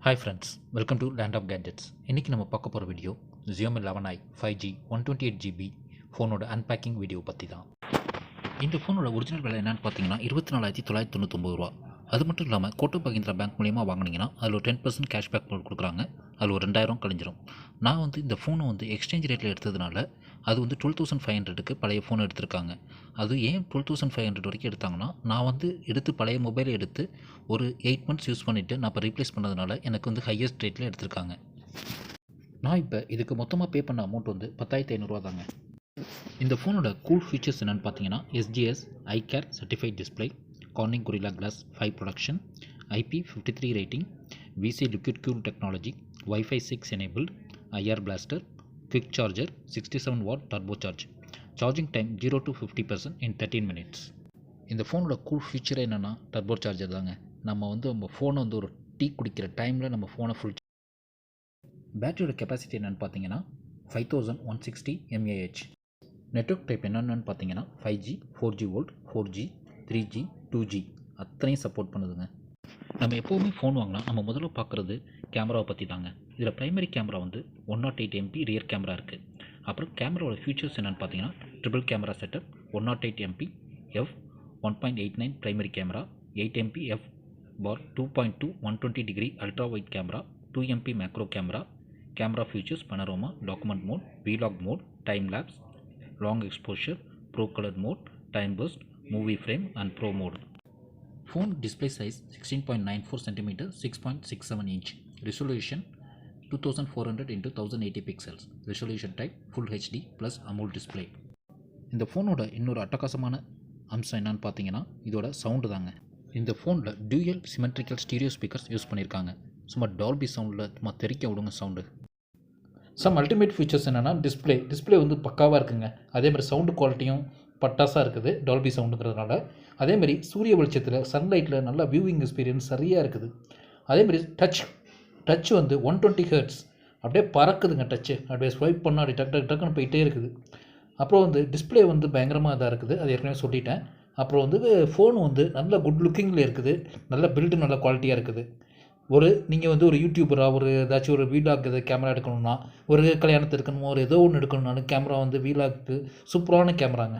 Hi friends, welcome to Land of Gadgets. இன்னைக்கு நம்ம பார்க்க போகிற video Xiaomi 11i 5G 128GB ஃபோனோட அன்பேக்கிங் வீடியோ பற்றி தான். இந்த ஃபோனோட ஒரிஜினல் விலை என்னென்னு பார்த்தீங்கன்னா 24,999 ரூபா. அது மட்டும் இல்லாமல் கோட்டக் மஹிந்திரா பேங்க் மூலியமாக வாங்கினீங்கன்னா அதில் ஒரு 10% கேஷ்பேக் கொடுக்குறாங்க. அதில் ஒரு 2000 கழிஞ்சிரும். நான் இந்த ஃபோனை எக்ஸ்சேஞ்ச் ரேட்டில் எடுத்ததுனால அது 12,500க்கு பழைய ஃபோன் எடுத்திருக்காங்க. அது ஏன் 12,500 வரைக்கும் எடுத்தாங்கன்னா, நான் எடுத்து பழைய மொபைலை எடுத்து ஒரு 8 மந்த்ஸ் யூஸ் பண்ணிவிட்டு நான் இப்போ ரீப்ளேஸ் பண்ணதுனால எனக்கு ஹையஸ்ட் ரேட்டில் எடுத்திருக்காங்க. நான் இப்போ இதுக்கு மொத்தமாக பே பண்ண அமௌண்ட் 10,500 தாங்க. இந்த ஃபோனோட கூல் ஃபீச்சர்ஸ் என்னென்னு பார்த்தீங்கன்னா, SGS iCare certified display, Corning Gorilla Glass 5 production, IP53 rating, VC liquid cool technology, Wi-Fi 6 enabled, IR plaster, quick charger, 67 what turbo charge, charging time 0 to 50% in 13 minutes. இந்த ஃபோனோட cool ஃபீச்சரே என்னென்னா turbo charger தாங்க. நம்ம ஃபோனை ஒரு tea குடிக்கிற டைமில் நம்ம ஃபோனை ஃபுல். பேட்டரியோட கெப்பாசிட்டி என்னென்னு பார்த்தீங்கன்னா 5160 mAh. நெட்வொர்க் டைப் என்னென்னு பார்த்தீங்கன்னா 5G 4G volt 4G 3G 2G அத்தனையும் சப்போர்ட் பண்ணுதுங்க. நம்ம எப்போவுமே ஃபோன் வாங்கினா நம்ம முதல்ல பார்க்குறது கேமராவை பற்றி தாங்க. இதில் primary camera 108 MP rear camera இருக்குது. அப்புறம் கேமராவோட ஃபீச்சர்ஸ் என்னென்னு பார்த்தீங்கன்னா triple camera setup, 108 MP f 1.89 primary camera, 8 MP f bar 2.2 120 degree ultra wide camera, 2 MP macro camera. Camera features panorama, document mode, vlog mode, time lapse, long exposure, pro color mode, time burst, movie frame and pro mode. Phone display size 16.94 cm, 6.67 inch. Resolution 2400 x 1080 pixels. Resolution type full HD plus AMOLED display. இந்த ஃபோனோட இன்னொரு அட்டகாசமான அம்சம் என்னன்னு பார்த்தீங்கன்னா இதோட sound தாங்க. இந்த ஃபோனில் dual symmetrical stereo speakers use பண்ணியிருக்காங்க. சும்மா டால்பி சவுண்டில் சும்மா தெறிக்க விடுங்க சவுண்டு. அல்டிமேட் ஃபீச்சர்ஸ் என்னென்னா டிஸ்பிளே பக்காவாக இருக்குங்க. அதேமாதிரி சவுண்டு குவாலிட்டியும் பட்டாசாக இருக்குது டால்பி சவுண்டுங்கிறதுனால. அதேமாதிரி சூரிய வெளிச்சத்தில் சன்லைட்டில் நல்லா வியூவிங் எக்ஸ்பீரியன்ஸ் சரியாக இருக்குது. அதேமாதிரி டச் 120 Hz அப்படியே பறக்குதுங்க. டச்சு அப்படியே ஸ்வைப் பண்ணால் அப்படி டக்குன்னு போயிட்டே இருக்குது. அப்புறம் டிஸ்பிளே பயங்கரமாக இதாக இருக்குது, அது ஏற்கனவே சொல்லிட்டேன். அப்புறம் ஃபோன் நல்ல குட் லுக்கிங்கில் இருக்குது, நல்ல பில்டு நல்ல குவாலிட்டியாக இருக்குது. நீங்கள் ஒரு யூடியூபராக ஏதாச்சும் ஒரு வீலாக் கேமரா எடுக்கணும்னா, ஒரு கல்யாணத்தை எடுக்கணுமோ ஏதோ ஒன்று எடுக்கணும்னாலும் கேமரா வீலாக்கு சூப்பரான கேமராங்க.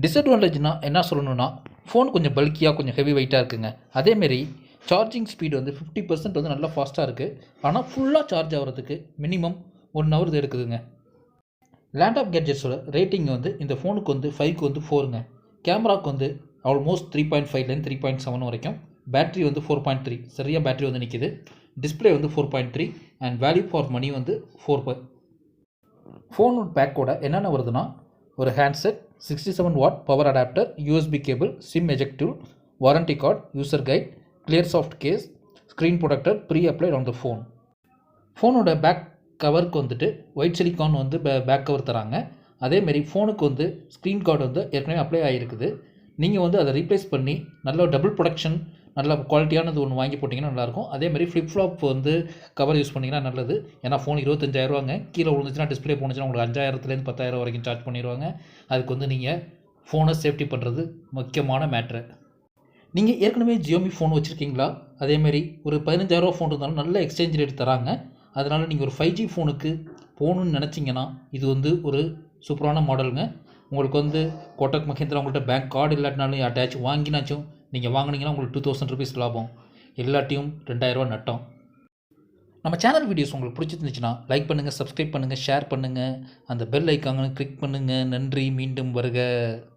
டிஸ்அட்வான்டேஜ்னால் என்ன சொல்லணும்னா, ஃபோன் கொஞ்சம் பல்கியாக கொஞ்சம் ஹெவி வெயிட்டாக இருக்குங்க. அதேமாரி சார்ஜிங் ஸ்பீடு 50% நல்லா ஃபாஸ்ட்டாக இருக்குது. ஆனால் ஃபுல்லாக சார்ஜ் ஆகிறதுக்கு மினிமம் 1 hour எடுக்குதுங்க. லேண்ட் ஆஃப் கேட்ஜெட்ஸோட ரேட்டிங் இந்த ஃபோனுக்கு 5க்கு 4ங்க. கேமராவுக்கு ஆல்மோஸ்ட் 3.5லேருந்து 3.7 வரைக்கும். பேட்ரி 4.3 சரியாக பேட்ரி நிற்கிது. Display 4.3 and value for money 4. ஃபோனோட பேக்கோட என்னென்ன வருதுன்னா, ஒரு handset, 67 watt power adapter, USB cable, SIM ejector, warranty card, user guide, clear soft case, screen protector pre applied on the phone. ஃபோனோட பேக் கவருக்கு ஒயிட் சிலிக்கான் பேக் கவர் தராங்க. அதேமாரி ஃபோனுக்கு ஸ்க்ரீன் கார்டு ஏற்கனவே அப்ளை ஆகிருக்குது. நீங்கள் அதை ரீப்ளேஸ் பண்ணி நல்ல டபுள் ப்ரொடக்ஷன் நல்ல குவாலிட்டியானது ஒன்று வாங்கி போட்டிங்கன்னா நல்லாயிருக்கும். அதேமாதிரி ஃப்ளிப்ஃப்ளாப் கவர் யூஸ் பண்ணிங்கன்னா நல்லது. ஏன்னா ஃபோன் 25,000 ரூபாங்க. கீழே விழுந்துச்சுன்னா டிஸ்பிளே போணுச்சுன்னா உங்களுக்கு 5,000லேருந்து 10,000 வரைக்கும் சார்ஜ் பண்ணிடுவாங்க. அதுக்கு நீங்கள் ஃபோனை சேஃப்டி பண்ணுறது முக்கியமான மேட்ரு. நீங்கள் ஏற்கனவே Xiaomi ஃபோன் வச்சுருக்கீங்களா? அதேமாரி ஒரு 15,000 ஃபோன் இருந்தாலும் நல்ல எக்ஸ்சேஞ்ச் ரேட் தராங்க. அதனால் நீங்கள் ஒரு 5G ஃபோனுக்கு போகணுன்னு நினச்சிங்கன்னா இது ஒரு சூப்பரான மாடலுங்க. உங்களுக்கு கோட்டக் மஹிந்திரா உங்கள்கிட்ட பேங்க் கார்டு இல்லாட்டினாலும் யார்ட்டாச்சும் வாங்கினாச்சும் நீங்கள் வாங்கினீங்கன்னா உங்களுக்கு 2,000 rupees லாபம், இல்லாட்டியும் 2,000 ரூபா நட்டம். நம்ம சேனல் வீடியோஸ் உங்களுக்கு பிடிச்சிருந்துச்சுன்னா லைக் பண்ணுங்கள், சப்ஸ்கிரைப் பண்ணுங்கள், ஷேர் பண்ணுங்கள், அந்த பெல் ஐக்கானை கிளிக் பண்ணுங்கள். நன்றி, மீண்டும் வருக.